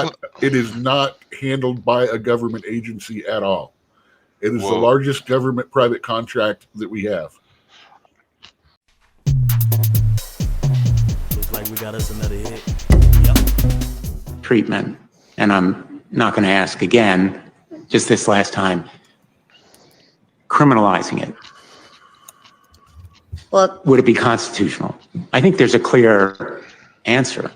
not. talking. It is not handled by a government agency at all. It is the Well, largest government-private contract that we have. Looks like we got us another hit. Treatment, and I'm not going to ask again, just this last time, criminalizing it. Well, Would it be constitutional? I think there's a clear answer.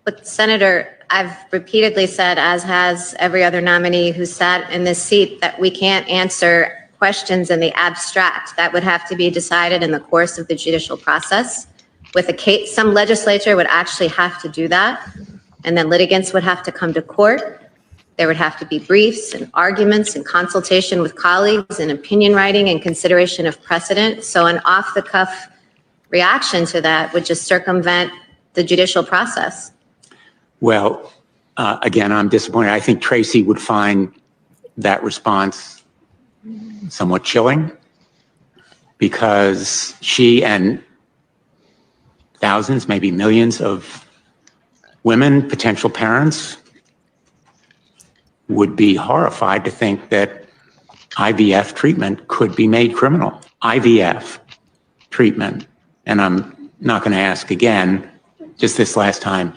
but Senator, I've repeatedly said, as has every other nominee who sat in this seat, that we can't answer questions in the abstract. That would have to be decided in the course of the judicial process. With a case, some legislature would actually have to do that, and then litigants would have to come to court. There would have to be briefs and arguments and consultation with colleagues and opinion writing and consideration of precedent. So an off-the-cuff reaction to that would just circumvent the judicial process. Well, again, I'm disappointed. I think Tracy would find that response somewhat chilling because she and thousands, maybe millions of women, potential parents, would be horrified to think that IVF treatment could be made criminal. IVF treatment, and I'm not going to ask again, just this last time,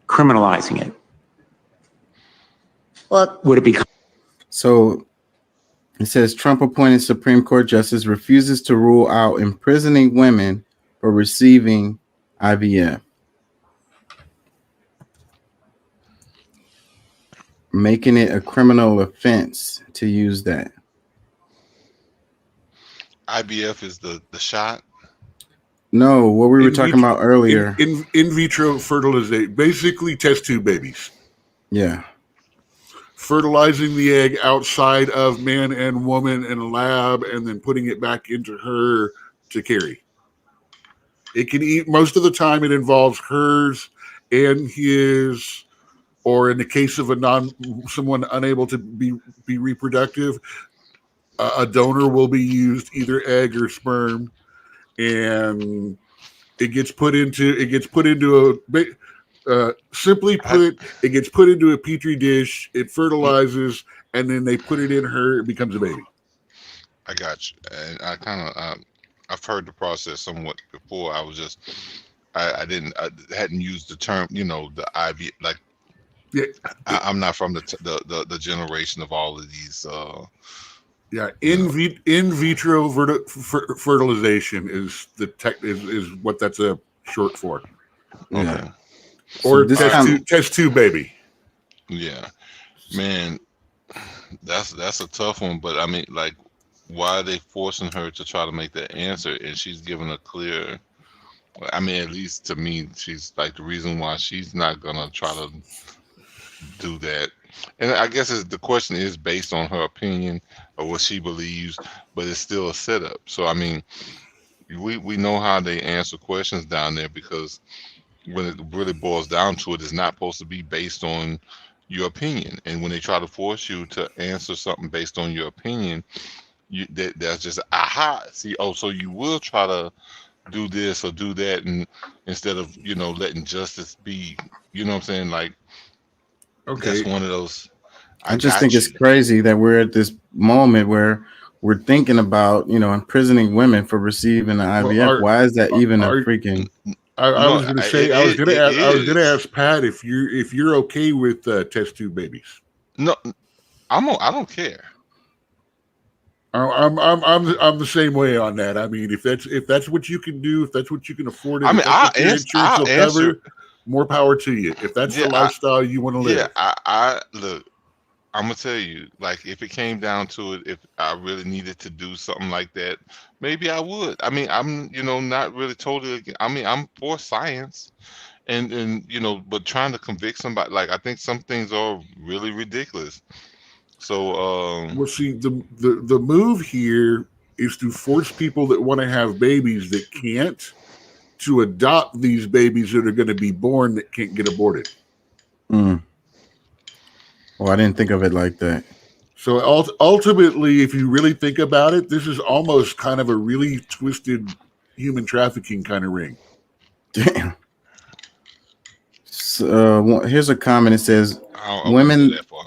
criminalizing it. Well, Would it be? So it says Trump appointed Supreme Court justice refuses to rule out imprisoning women for receiving IVF, making it a criminal offense to use that. IVF is the shot. No, what we were talking about earlier. In vitro fertilization, basically test tube babies. Yeah. Fertilizing the egg outside of man and woman in a lab and then putting it back into her to carry. It can eat, most of the time it involves hers and his, or in the case of someone unable to be reproductive, a donor will be used, either egg or sperm, and it gets put into simply put, it gets put into a petri dish, it fertilizes, and then they put it in her, it becomes a baby. I got you. And I kind of, I've heard the process somewhat before. I was just, I hadn't used the term, the IV, like, yeah. I'm not from the generation of all of these. Yeah, in vitro fertilization is the is what that's a short for. Yeah. Okay. Or So test tube baby. Yeah, man, that's a tough one. But I mean, like, why are they forcing her to try to make that answer? And she's given a clear. I mean, at least to me, she's like the reason why she's not gonna try to do that. And I guess the question is based on her opinion or what she believes, but it's still a setup. So I mean, we know how they answer questions down there, because when it really boils down to it, it's not supposed to be based on your opinion. And when they try to force you to answer something based on your opinion, that's just aha. See, so you will try to do this or do that, and instead of letting justice be, you know what I'm saying? Like, Okay, that's one of those. I just think it's crazy that we're at this moment where we're thinking about, imprisoning women for receiving the IVF. Why is that even a freaking? I was going to say, I was going to ask Pat if you're okay with test tube babies. No, I don't care. I'm the same way on that. I mean, if that's what you can do, if that's what you can afford, I mean, I'll answer. More power to you. If that's the lifestyle you want to live. Yeah, I look. I'm gonna tell you, like, if it came down to it, if I really needed to do something like that, maybe I would. I mean, I'm not really totally. I mean, I'm for science, and but trying to convict somebody, like, I think some things are really ridiculous. So well, see, the move here is to force people that want to have babies that can't to adopt these babies that are going to be born that can't get aborted. Well, I didn't think of it like that. So ultimately, if you really think about it, this is almost kind of a really twisted human trafficking kind of ring. Damn. Here's a comment. It says I won't go women. that far.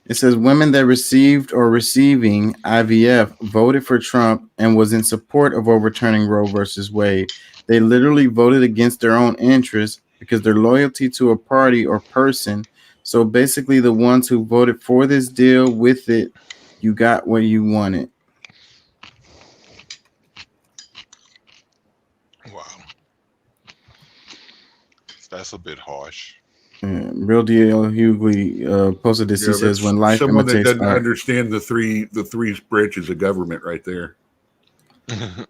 It says women that received or receiving IVF voted for Trump and was in support of overturning Roe versus Wade. They literally voted against their own interests because their loyalty to a party or person. So basically, the ones who voted for this deal with it, you got what you wanted. Wow, that's a bit harsh. Real deal. Hughley posted this. Yeah, He says, that's "When life someone that imitates doesn't art." understand the three branches of government right there.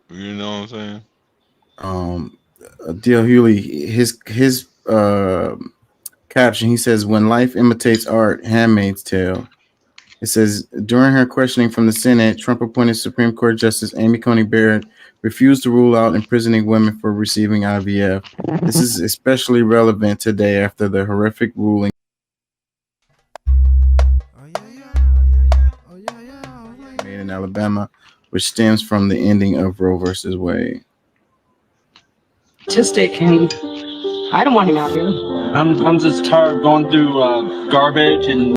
You know what I'm saying? D.L. Hughley, his caption. He says, "When life imitates art, Handmaid's Tale." It says, during her questioning from the Senate, Trump-appointed Supreme Court Justice Amy Coney Barrett refused to rule out imprisoning women for receiving IVF. This is especially relevant today after the horrific ruling made in Alabama, which stems from the ending of Roe versus Wade. Autistic, and I don't want him out here. I'm just tired of going through garbage and